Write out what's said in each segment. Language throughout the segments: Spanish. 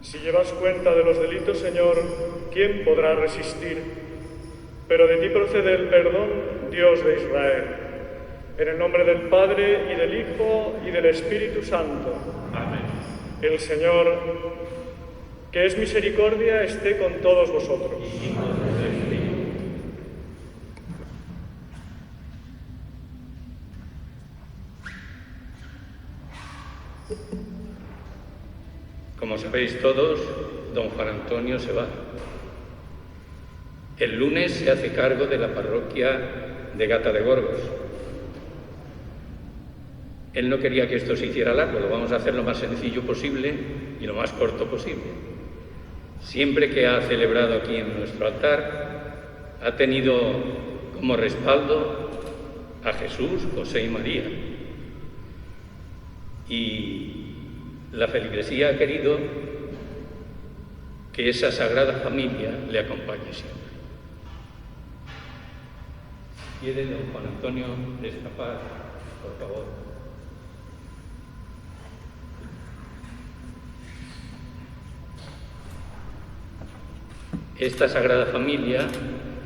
Si llevas cuenta de los delitos, Señor, ¿quién podrá resistir? Pero de ti procede el perdón, Dios de Israel. En el nombre del Padre, y del Hijo, y del Espíritu Santo. Amén. El Señor, que es misericordia, esté con todos vosotros. Y con tu espíritu. Como sabéis todos, don Juan Antonio se va. El lunes se hace cargo de la parroquia de Gata de Gorgos. Él no quería que esto se hiciera largo, lo vamos a hacer lo más sencillo posible y lo más corto posible. Siempre que ha celebrado aquí en nuestro altar, ha tenido como respaldo a Jesús, José y María. Y la feligresía ha querido que esa sagrada familia le acompañe siempre. ¿Quiere don Juan Antonio escapar, por favor? Esta sagrada familia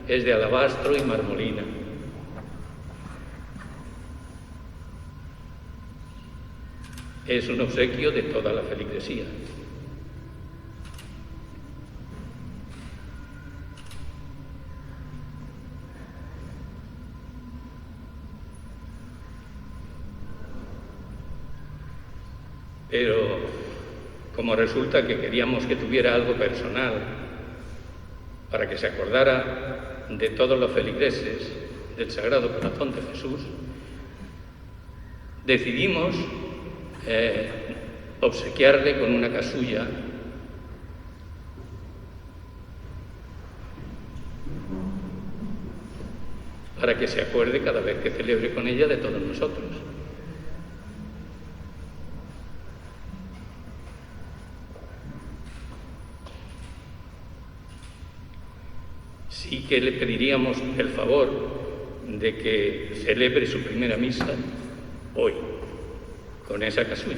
es de alabastro y marmolina. Es un obsequio de toda la feligresía. Pero como resulta que queríamos que tuviera algo personal, para que se acordara de todos los feligreses del Sagrado Corazón de Jesús, decidimos obsequiarle con una casulla para que se acuerde cada vez que celebre con ella de todos nosotros. Sí que le pediríamos el favor de que celebre su primera misa hoy, con esa casulla.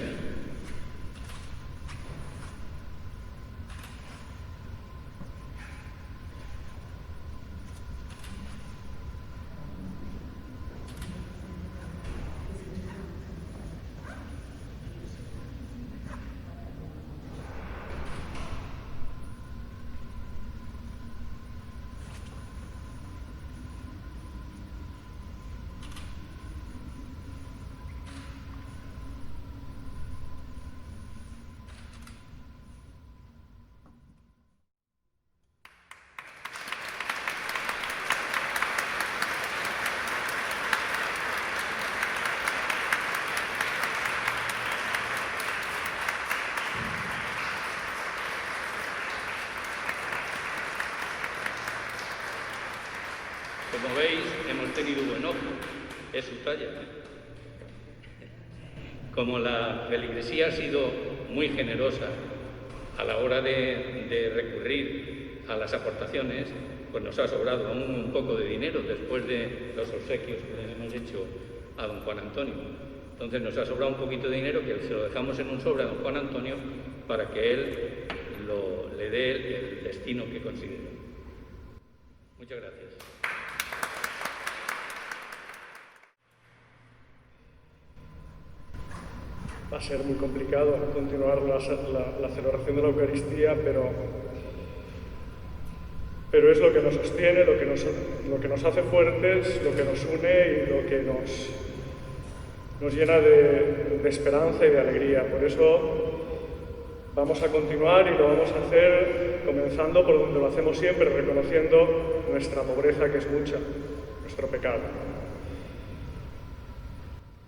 Como veis, hemos tenido buen ojo, es su talla. Como la feligresía ha sido muy generosa a la hora de recurrir a las aportaciones, pues nos ha sobrado aún un poco de dinero después de los obsequios que le hemos hecho a don Juan Antonio. Entonces nos ha sobrado un poquito de dinero que se lo dejamos en un sobre a don Juan Antonio para que él le dé el destino que considere. Muchas gracias. Va a ser muy complicado continuar la celebración de la Eucaristía, pero es lo que nos sostiene, lo que nos hace fuertes, lo que nos une y lo que nos llena de esperanza y de alegría. Por eso vamos a continuar y lo vamos a hacer comenzando por donde lo hacemos siempre, reconociendo nuestra pobreza, que es mucha, nuestro pecado.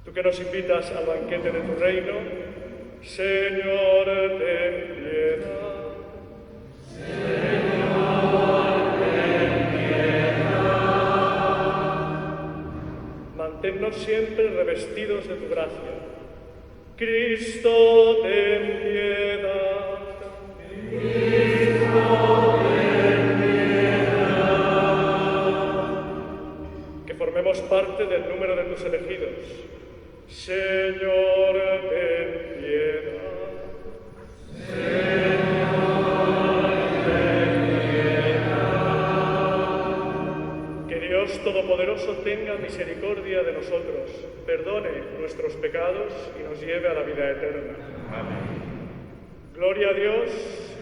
Tú que nos invitas al banquete de tu reino, Señor, ten piedad. Señor, ten piedad. Manténnos siempre revestidos de tu gracia. Cristo, ten piedad. Cristo, ten piedad. Que formemos parte del número de tus elegidos. Señor, ten piedad. Señor, Todopoderoso tenga misericordia de nosotros, perdone nuestros pecados y nos lleve a la vida eterna. Amén. Gloria a Dios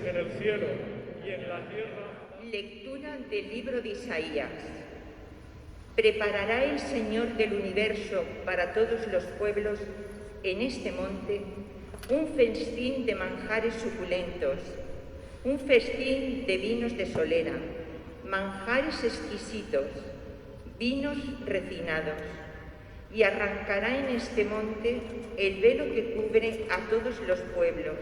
en el cielo y en la tierra. Lectura del libro de Isaías. Preparará el Señor del universo para todos los pueblos en este monte un festín de manjares suculentos, un festín de vinos de solera, manjares exquisitos, vinos refinados, y arrancará en este monte el velo que cubre a todos los pueblos,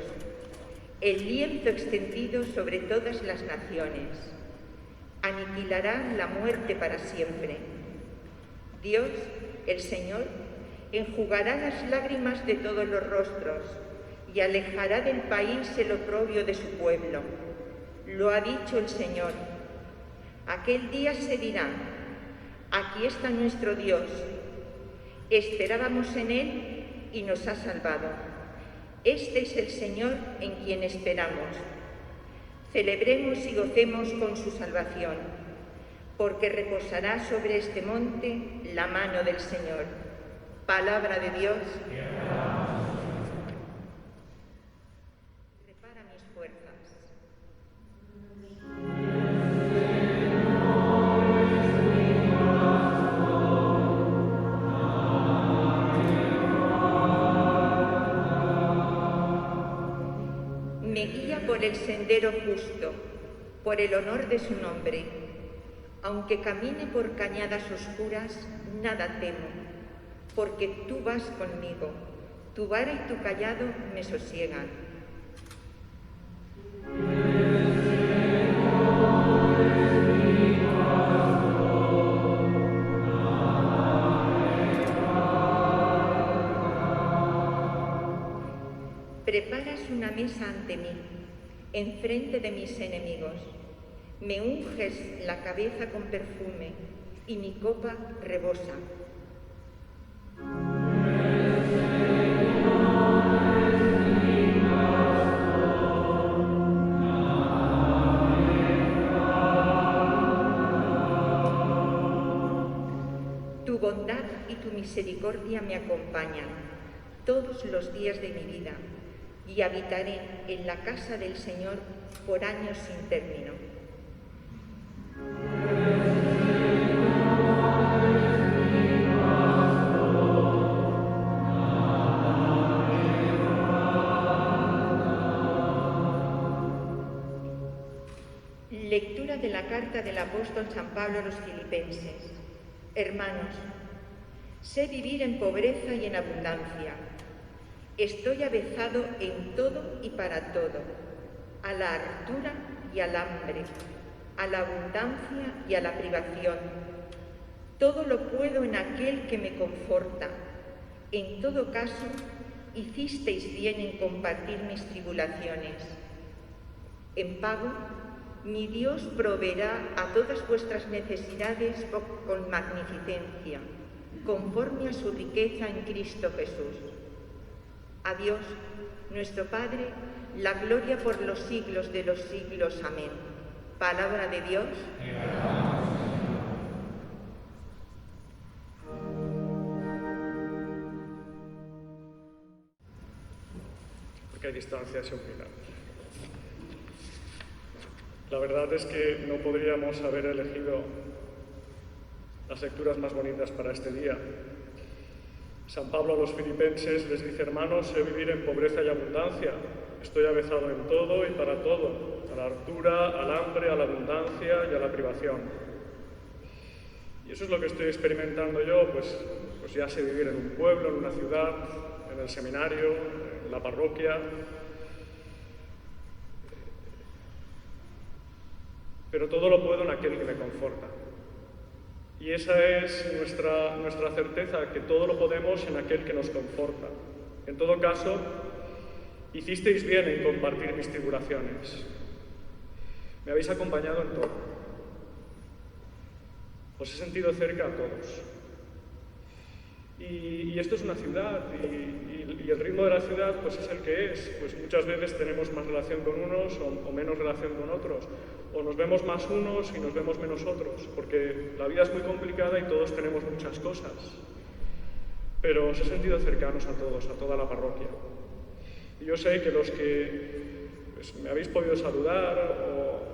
el lienzo extendido sobre todas las naciones. Aniquilará la muerte para siempre. Dios, el Señor, enjugará las lágrimas de todos los rostros y alejará del país el oprobio de su pueblo. Lo ha dicho el Señor. Aquel día se dirá: aquí está nuestro Dios. Esperábamos en Él y nos ha salvado. Este es el Señor en quien esperamos. Celebremos y gocemos con su salvación, porque reposará sobre este monte la mano del Señor. Palabra de Dios. Repara mis fuerzas. Me guía por el sendero justo, por el honor de su nombre. Aunque camine por cañadas oscuras, nada temo, porque tú vas conmigo. Tu vara y tu cayado me sosiegan. Preparas una mesa ante mí, enfrente de mis enemigos. Me unges la cabeza con perfume y mi copa rebosa. Tu bondad y tu misericordia me acompañan todos los días de mi vida y habitaré en la casa del Señor por años sin término. Lectura de la carta del apóstol San Pablo a los Filipenses. Hermanos, sé vivir en pobreza y en abundancia. Estoy avezado en todo y para todo, a la hartura y al hambre, a la abundancia y a la privación. Todo lo puedo en aquel que me conforta. En todo caso, hicisteis bien en compartir mis tribulaciones. En pago, mi Dios proveerá a todas vuestras necesidades con magnificencia, conforme a su riqueza en Cristo Jesús. A Dios, nuestro Padre, la gloria por los siglos de los siglos. Amén. Palabra de Dios. Porque hay distancia seguridad. La verdad es que no podríamos haber elegido las lecturas más bonitas para este día. San Pablo a los filipenses les dice: hermanos, sé vivir en pobreza y abundancia. Estoy avezado en todo y para todo, a la hartura, al hambre, a la abundancia y a la privación. Y eso es lo que estoy experimentando yo, pues ya sé vivir en un pueblo, en una ciudad, en el seminario, en la parroquia. Pero todo lo puedo en aquel que me conforta. Y esa es nuestra certeza, que todo lo podemos en aquel que nos conforta. En todo caso, hicisteis bien en compartir mis tribulaciones. Me habéis acompañado en todo. Os he sentido cerca a todos. Y esto es una ciudad, y el ritmo de la ciudad pues es el que es. Pues muchas veces tenemos más relación con unos o menos relación con otros, o nos vemos más unos y nos vemos menos otros, porque la vida es muy complicada y todos tenemos muchas cosas. Pero os he sentido cercanos a todos, a toda la parroquia. Y yo sé que los que pues, me habéis podido saludar o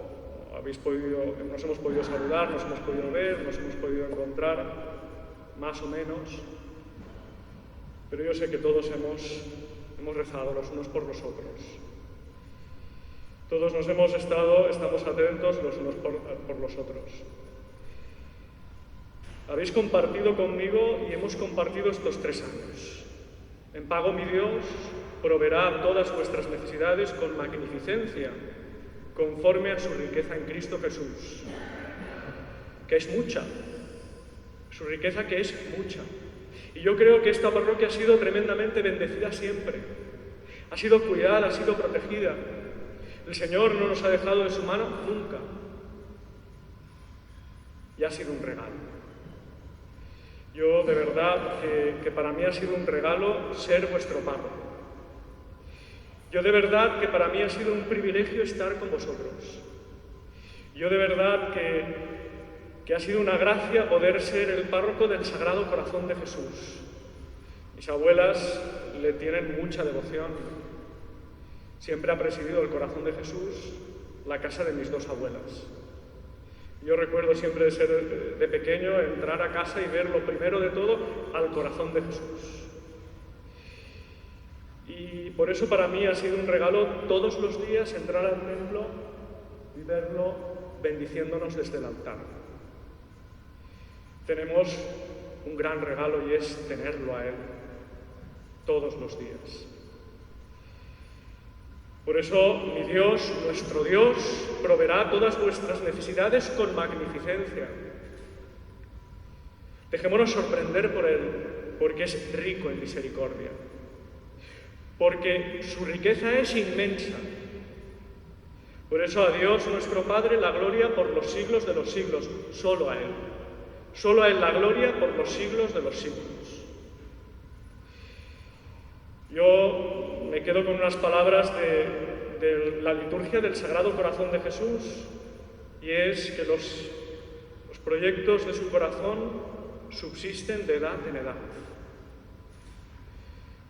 nos hemos podido saludar, nos hemos podido ver, nos hemos podido encontrar, más o menos, pero yo sé que todos hemos rezado los unos por los otros. Todos estamos atentos los unos por los otros. Habéis compartido conmigo y hemos compartido estos 3 años. En pago mi Dios proveerá todas vuestras necesidades con magnificencia, conforme a su riqueza en Cristo Jesús, que es mucha, su riqueza que es mucha. Y yo creo que esta parroquia ha sido tremendamente bendecida siempre, ha sido cuidada, ha sido protegida. El Señor no nos ha dejado de su mano nunca, y ha sido un regalo. Yo de verdad que para mí ha sido un regalo ser vuestro párroco. Yo de verdad que para mí ha sido un privilegio estar con vosotros. Yo de verdad que ha sido una gracia poder ser el párroco del Sagrado Corazón de Jesús. Mis abuelas le tienen mucha devoción. Siempre ha presidido el Corazón de Jesús la casa de mis 2 abuelas. Yo recuerdo siempre de pequeño entrar a casa y ver lo primero de todo al Corazón de Jesús. Y por eso para mí ha sido un regalo todos los días entrar al templo y verlo bendiciéndonos desde el altar. Tenemos un gran regalo y es tenerlo a Él todos los días. Por eso mi Dios, nuestro Dios, proveerá todas vuestras necesidades con magnificencia. Dejémonos sorprender por Él, porque es rico en misericordia. Porque su riqueza es inmensa. Por eso a Dios nuestro Padre la gloria por los siglos de los siglos, solo a Él. Solo a Él la gloria por los siglos de los siglos. Yo me quedo con unas palabras de la liturgia del Sagrado Corazón de Jesús, y es que los proyectos de su corazón subsisten de edad en edad.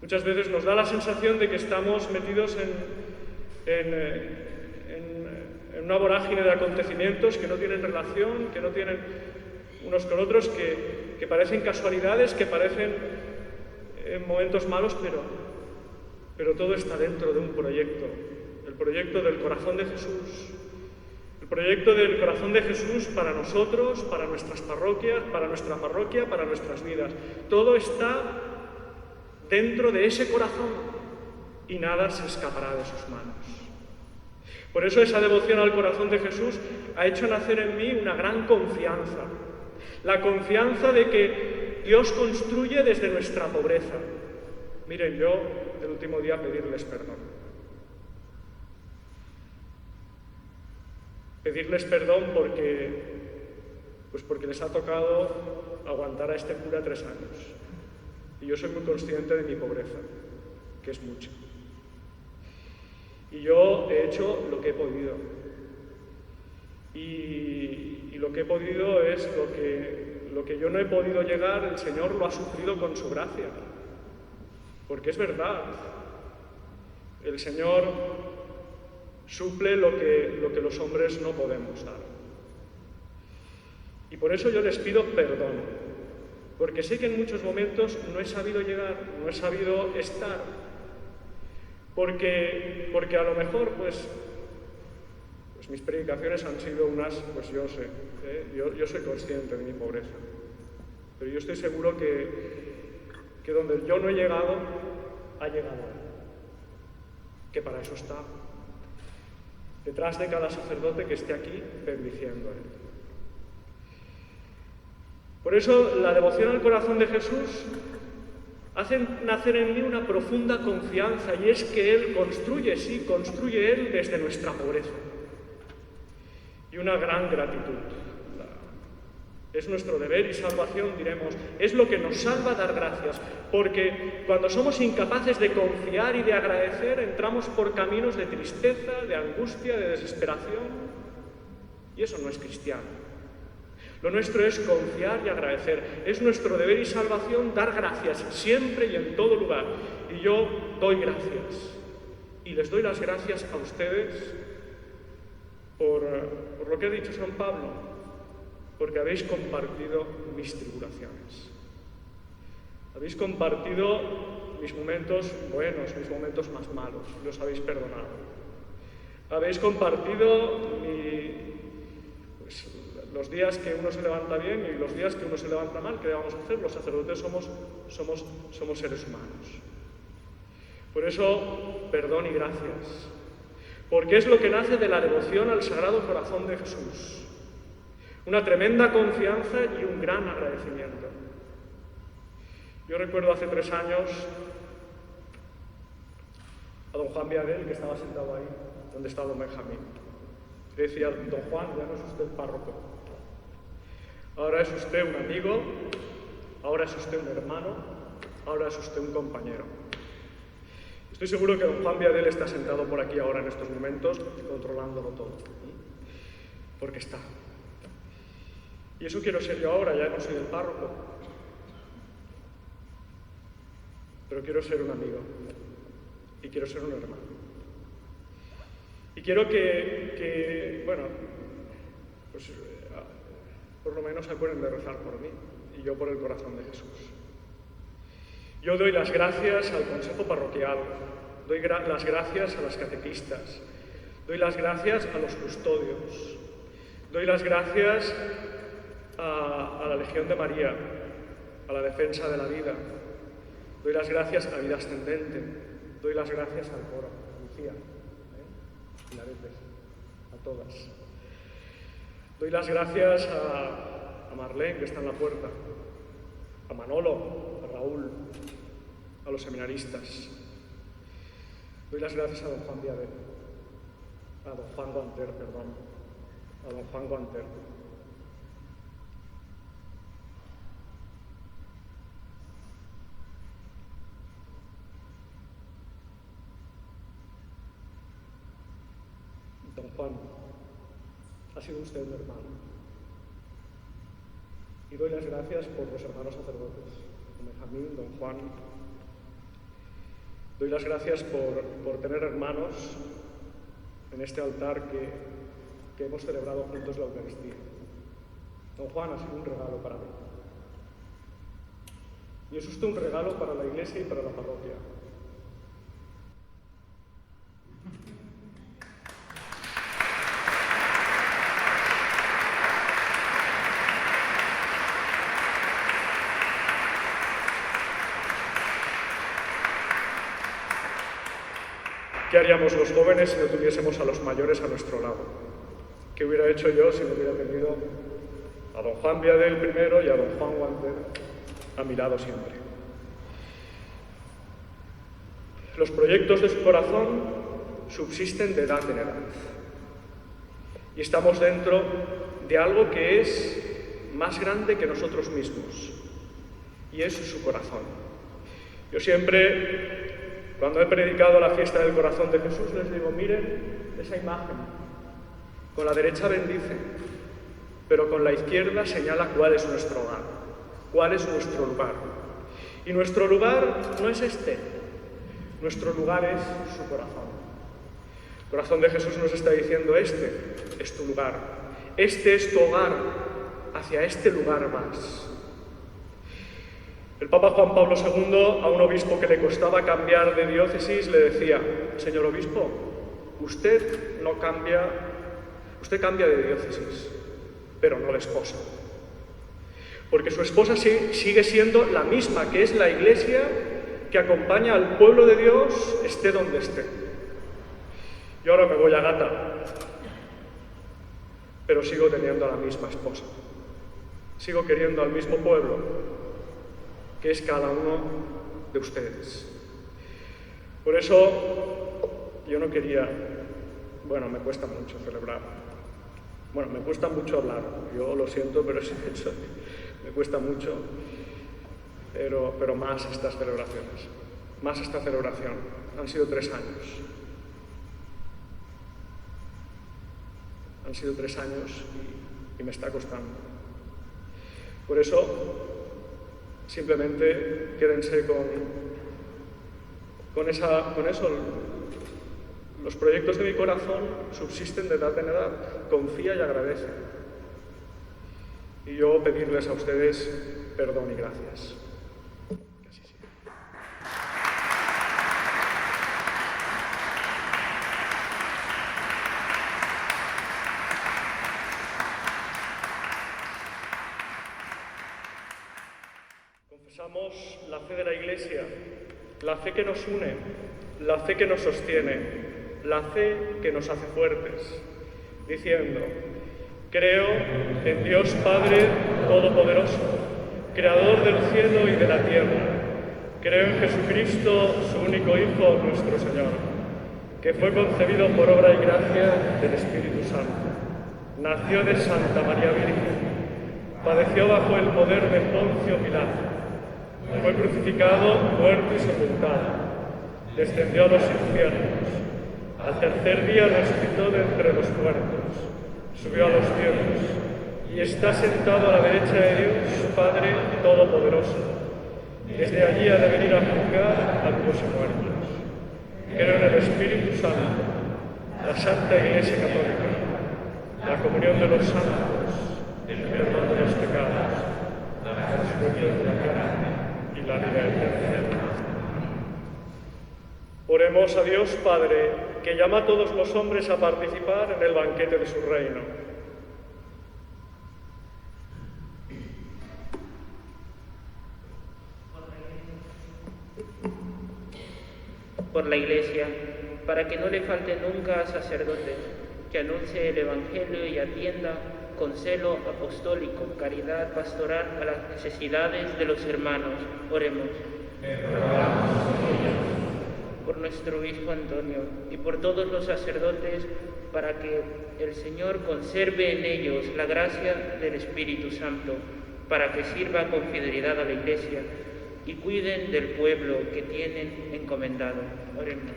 Muchas veces nos da la sensación de que estamos metidos en una vorágine de acontecimientos que no tienen relación, que no tienen unos con otros, que parecen casualidades, que parecen momentos malos, pero todo está dentro de un proyecto, el proyecto del Corazón de Jesús. El proyecto del Corazón de Jesús para nosotros, para nuestras parroquias, para nuestra parroquia, para nuestras vidas. Todo está dentro de ese corazón y nada se escapará de sus manos. Por eso esa devoción al Corazón de Jesús ha hecho nacer en mí una gran confianza. La confianza de que Dios construye desde nuestra pobreza. Miren, yo el último día pedirles perdón. Pedirles perdón porque les ha tocado aguantar a este cura 3 años. Y yo soy muy consciente de mi pobreza, que es mucha. Y yo he hecho lo que he podido. Y lo que he podido es lo que yo no he podido llegar, el Señor lo ha suplido con su gracia. Porque es verdad. El Señor suple lo que los hombres no podemos dar. Y por eso yo les pido perdón. Porque sé que en muchos momentos no he sabido llegar, no he sabido estar, porque a lo mejor pues mis predicaciones han sido unas, pues yo sé, yo soy consciente de mi pobreza, pero yo estoy seguro que donde yo no he llegado, ha llegado Él, que para eso está, detrás de cada sacerdote que esté aquí bendiciendo a Él. Por eso la devoción al Corazón de Jesús hace nacer en mí una profunda confianza, y es que Él construye Él desde nuestra pobreza. Y una gran gratitud. Es nuestro deber y salvación, diremos. Es lo que nos salva dar gracias, porque cuando somos incapaces de confiar y de agradecer, entramos por caminos de tristeza, de angustia, de desesperación, y eso no es cristiano. Lo nuestro es confiar y agradecer. Es nuestro deber y salvación dar gracias siempre y en todo lugar. Y yo doy gracias. Y les doy las gracias a ustedes por lo que ha dicho San Pablo, porque habéis compartido mis tribulaciones. Habéis compartido mis momentos buenos, mis momentos más malos, los habéis perdonado. Habéis compartido los días que uno se levanta bien y los días que uno se levanta mal. ¿Qué vamos a hacer? Los sacerdotes somos seres humanos. Por eso, perdón y gracias. Porque es lo que nace de la devoción al Sagrado Corazón de Jesús. Una tremenda confianza y un gran agradecimiento. Yo recuerdo hace 3 años a don Juan Viadel, que estaba sentado ahí, donde estaba don Benjamín. Le decía, don Juan, ya no es usted párroco. Ahora es usted un amigo, ahora es usted un hermano, ahora es usted un compañero. Estoy seguro que don Juan Viadel está sentado por aquí ahora en estos momentos, controlándolo todo. Porque está. Y eso quiero ser yo ahora, ya no soy el párroco. Pero quiero ser un amigo. Y quiero ser un hermano. Y quiero que pues por lo menos se acuerden de rezar por mí. Y yo por el corazón de Jesús. Yo doy las gracias al Consejo Parroquial, doy las gracias a las catequistas, doy las gracias a los custodios, doy las gracias a la Legión de María, a la Defensa de la Vida, doy las gracias a Vida Ascendente, doy las gracias al coro, a Lucía, a todas. Doy las gracias a Marlene, que está en la puerta, a Manolo, a Raúl, a los seminaristas. Doy las gracias a don Juan Viadel, a don Juan Guanter, perdón, a don Juan Guanter. Don Juan, ha sido usted un hermano. Y doy las gracias por los hermanos sacerdotes, don Benjamín, don Juan. Doy las gracias por tener hermanos en este altar que hemos celebrado juntos la Eucaristía. Don Juan ha sido un regalo para mí. Y es usted un regalo para la Iglesia y para la parroquia. ¿Qué haríamos los jóvenes si no tuviésemos a los mayores a nuestro lado? ¿Qué hubiera hecho yo si no hubiera tenido a don Juan Viadel primero y a don Juan Guanter a mi lado siempre? Los proyectos de su corazón subsisten de edad en edad. Y estamos dentro de algo que es más grande que nosotros mismos. Y es su corazón. Yo siempre, cuando he predicado la fiesta del corazón de Jesús, les digo, miren esa imagen. Con la derecha bendice, pero con la izquierda señala cuál es nuestro hogar, cuál es nuestro lugar. Y nuestro lugar no es este, nuestro lugar es su corazón. El corazón de Jesús nos está diciendo, este es tu lugar, este es tu hogar, hacia este lugar vas. El Papa Juan Pablo II, a un obispo que le costaba cambiar de diócesis, le decía, señor obispo, usted cambia de diócesis, pero no la esposa. Porque su esposa sigue siendo la misma, que es la Iglesia que acompaña al pueblo de Dios, esté donde esté. Yo ahora me voy a Gata, pero sigo teniendo a la misma esposa. Sigo queriendo al mismo pueblo, que es cada uno de ustedes. Por eso yo no quería, me cuesta mucho celebrar Bueno, me cuesta mucho hablar, yo lo siento, pero sí, de hecho, me cuesta mucho, pero más estas celebraciones, más esta celebración. Han sido 3 años. Han sido 3 años y me está costando. Por eso, simplemente quédense con eso. Los proyectos de mi corazón subsisten de edad en edad. Confía y agradece. Y yo pedirles a ustedes perdón y gracias. Que así sea. Confesamos la fe de la Iglesia, la fe que nos une, la fe que nos sostiene, la fe que nos hace fuertes, diciendo: creo en Dios Padre Todopoderoso, Creador del cielo y de la tierra. Creo en Jesucristo, su único Hijo, nuestro Señor, que fue concebido por obra y gracia del Espíritu Santo. Nació de Santa María Virgen, padeció bajo el poder de Poncio Pilato, fue crucificado, muerto y sepultado, descendió a los infiernos. Al tercer día resucitó de entre los muertos, subió a los cielos y está sentado a la derecha de Dios, Padre Todopoderoso. Desde allí ha de venir a juzgar a vivos y muertos. Creo en el Espíritu Santo, la Santa Iglesia Católica, la comunión de los santos, el perdón de los pecados, la resurrección de la carne y la vida eterna. Oremos a Dios Padre, que llama a todos los hombres a participar en el banquete de su reino. Por la Iglesia, para que no le falte nunca a sacerdotes, que anuncie el Evangelio y atienda con celo apostólico, caridad pastoral a las necesidades de los hermanos. Oremos. Por nuestro obispo Antonio y por todos los sacerdotes, para que el Señor conserve en ellos la gracia del Espíritu Santo, para que sirvan con fidelidad a la Iglesia y cuiden del pueblo que tienen encomendado. Oremos.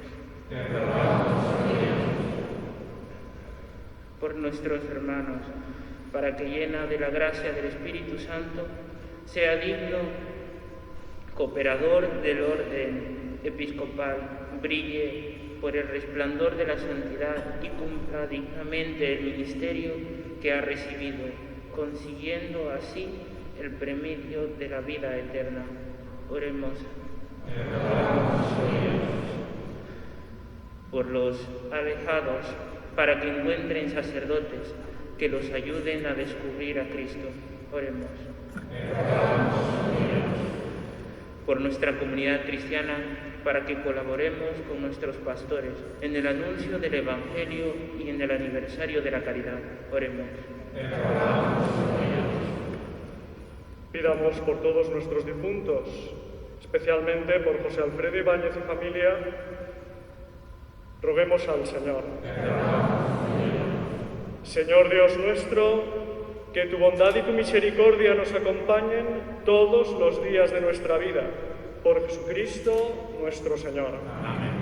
Por nuestros hermanos, para que llena de la gracia del Espíritu Santo, sea digno cooperador del orden episcopal, brille por el resplandor de la santidad y cumpla dignamente el ministerio que ha recibido, consiguiendo así el premio de la vida eterna. Oremos. Por los alejados, para que encuentren sacerdotes que los ayuden a descubrir a Cristo. Oremos. Por nuestra comunidad cristiana, para que colaboremos con nuestros pastores en el anuncio del Evangelio y en el aniversario de la caridad. Oremos. Pidamos por todos nuestros difuntos, especialmente por José Alfredo Ibáñez y familia. Roguemos al Señor. Señor Dios nuestro, que tu bondad y tu misericordia nos acompañen todos los días de nuestra vida. Por Jesucristo nuestro Señor. Amén.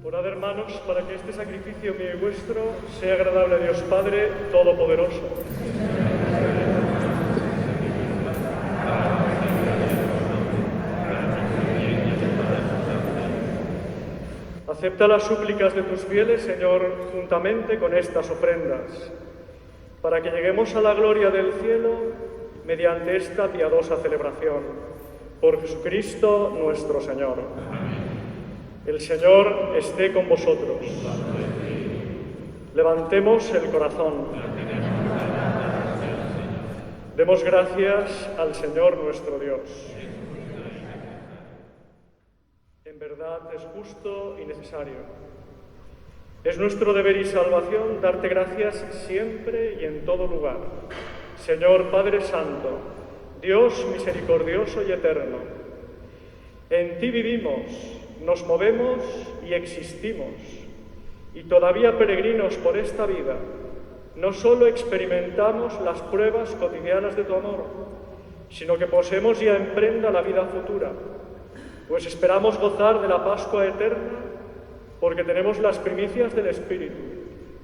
Orad, hermanos, para que este sacrificio mío y vuestro sea agradable a Dios Padre Todopoderoso. Acepta las súplicas de tus fieles, Señor, juntamente con estas ofrendas, para que lleguemos a la gloria del cielo mediante esta piadosa celebración. Por Jesucristo nuestro Señor. El Señor esté con vosotros. Levantemos el corazón. Demos gracias al Señor nuestro Dios. En verdad es justo y necesario. Es nuestro deber y salvación darte gracias siempre y en todo lugar. Señor Padre Santo, Dios misericordioso y eterno, en ti vivimos, nos movemos y existimos, y todavía peregrinos por esta vida, no solo experimentamos las pruebas cotidianas de tu amor, sino que poseemos ya en prenda la vida futura, pues esperamos gozar de la Pascua eterna, porque tenemos las primicias del Espíritu,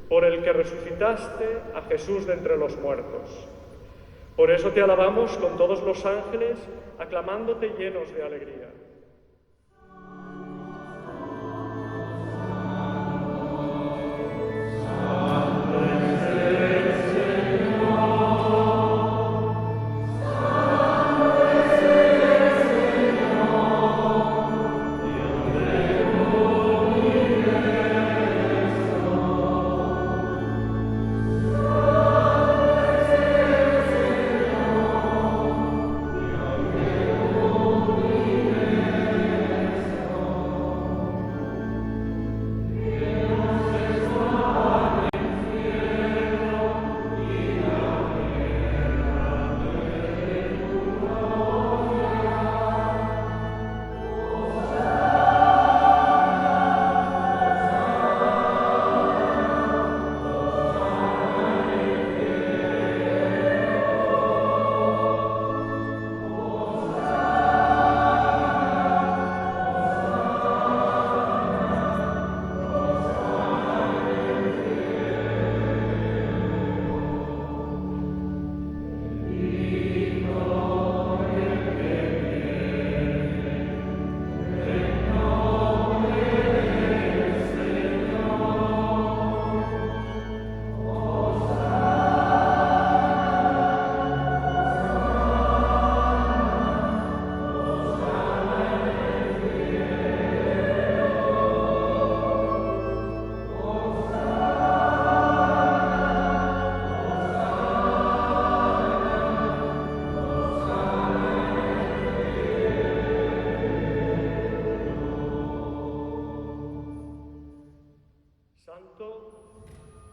por el que resucitaste a Jesús de entre los muertos. Por eso te alabamos con todos los ángeles, aclamándote llenos de alegría.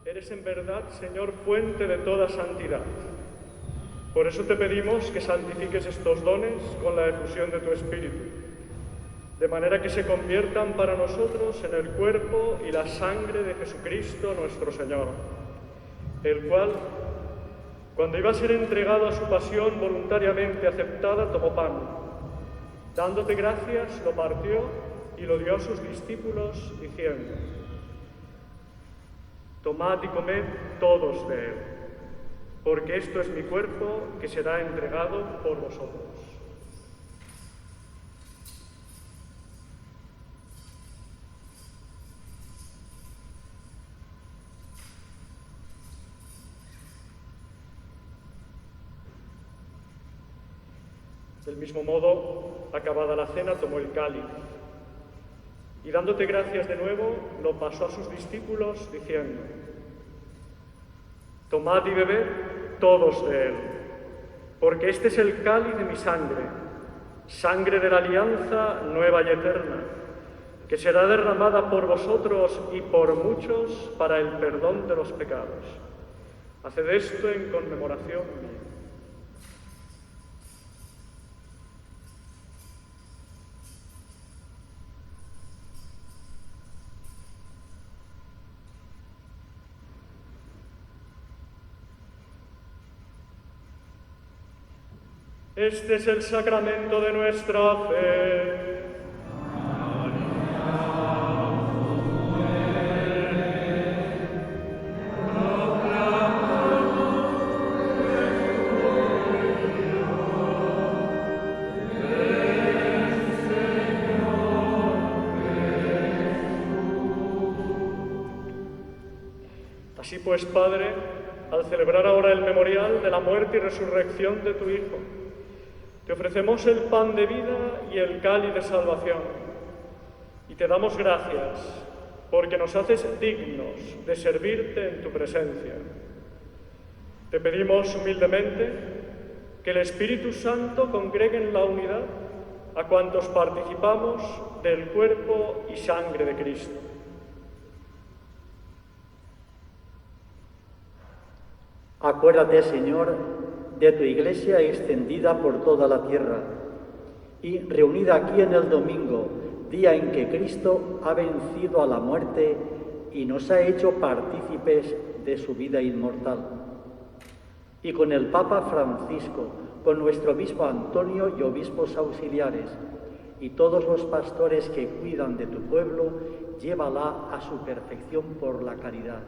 Eres en verdad, Señor, fuente de toda santidad. Por eso te pedimos que santifiques estos dones con la efusión de tu Espíritu, de manera que se conviertan para nosotros en el cuerpo y la sangre de Jesucristo nuestro Señor, el cual, cuando iba a ser entregado a su pasión voluntariamente aceptada, tomó pan. Dándote gracias, lo partió y lo dio a sus discípulos, diciendo: tomad y comed todos de él, porque esto es mi cuerpo que será entregado por vosotros. Del mismo modo, acabada la cena, tomó el cáliz y, dándote gracias de nuevo, lo pasó a sus discípulos, diciendo: tomad y bebed todos de él, porque este es el cáliz de mi sangre, sangre de la alianza nueva y eterna, que será derramada por vosotros y por muchos para el perdón de los pecados. Haced esto en conmemoración mía. Este es el sacramento de nuestra fe. Así pues, Padre, al celebrar ahora el memorial de la muerte y resurrección de tu Hijo, te ofrecemos el pan de vida y el cáliz de salvación, y te damos gracias porque nos haces dignos de servirte en tu presencia. Te pedimos humildemente que el Espíritu Santo congregue en la unidad a cuantos participamos del cuerpo y sangre de Cristo. Acuérdate, Señor, de tu Iglesia extendida por toda la tierra y reunida aquí en el domingo, día en que Cristo ha vencido a la muerte y nos ha hecho partícipes de su vida inmortal. Y con el Papa Francisco, con nuestro obispo Antonio y obispos auxiliares, y todos los pastores que cuidan de tu pueblo, llévala a su perfección por la caridad.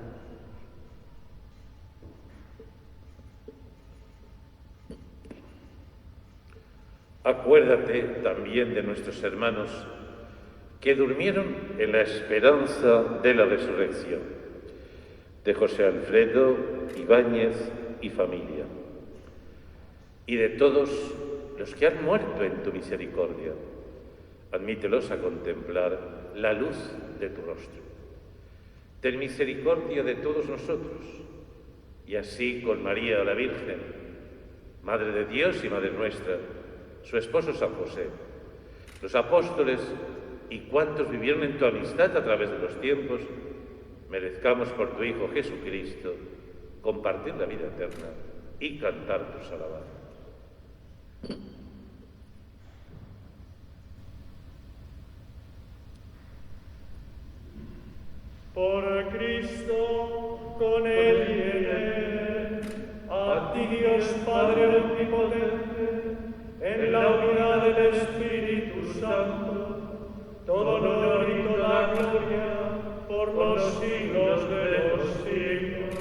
Acuérdate también de nuestros hermanos que durmieron en la esperanza de la resurrección, de José Alfredo, Ibáñez y familia, y de todos los que han muerto en tu misericordia. Admítelos a contemplar la luz de tu rostro. Ten misericordia de todos nosotros, y así con María la Virgen, Madre de Dios y Madre nuestra, su esposo San José, los apóstoles y cuantos vivieron en tu amistad a través de los tiempos, merezcamos por tu Hijo Jesucristo compartir la vida eterna y cantar tus alabanzas. Por Cristo, con Él y en Él, a ti Dios Padre Omnipotente, en la unidad del Espíritu Santo, todo honor y toda gloria por los siglos de los siglos.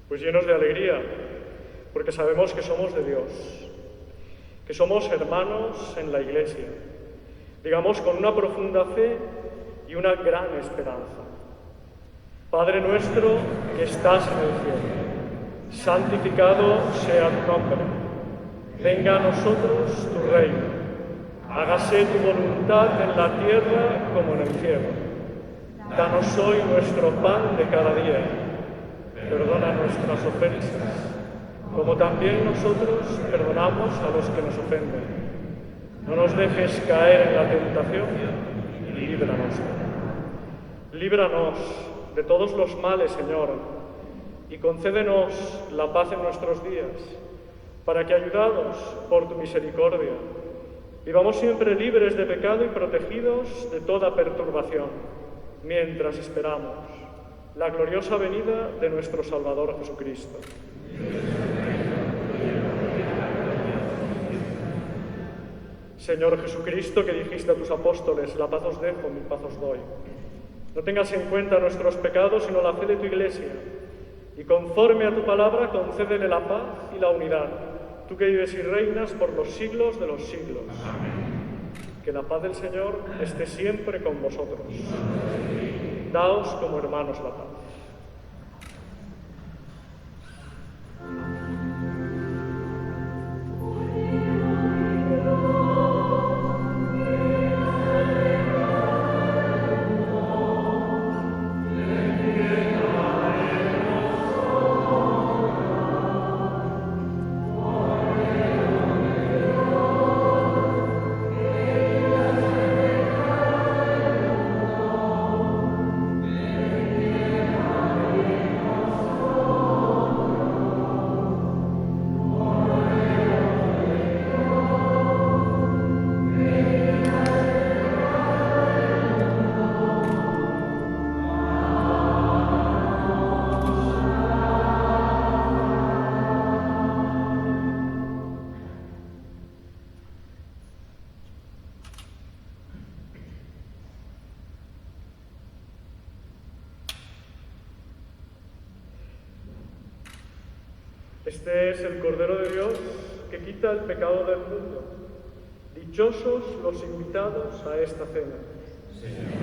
Pues llenos de alegría, porque sabemos que somos de Dios, que somos hermanos en la Iglesia, digamos con una profunda fe y una gran esperanza. Padre nuestro que estás en el cielo, santificado sea tu nombre. Venga a nosotros tu reino. Hágase tu voluntad en la tierra como en el cielo. Danos hoy nuestro pan de cada día. Perdona nuestras ofensas, como también nosotros perdonamos a los que nos ofenden. No nos dejes caer en la tentación y líbranos. Líbranos de todos los males, Señor, y concédenos la paz en nuestros días, para que, ayudados por tu misericordia, vivamos siempre libres de pecado y protegidos de toda perturbación, mientras esperamos la gloriosa venida de nuestro Salvador Jesucristo. Señor Jesucristo, que dijiste a tus apóstoles, la paz os dejo, mi paz os doy. No tengas en cuenta nuestros pecados, sino la fe de tu Iglesia, y conforme a tu palabra concédele la paz y la unidad, tú que vives y reinas por los siglos de los siglos. Amén. Que la paz del Señor esté siempre con vosotros. Daos como hermanos la paz. Este es el Cordero de Dios que quita el pecado del mundo. Dichosos los invitados a esta cena. Señor.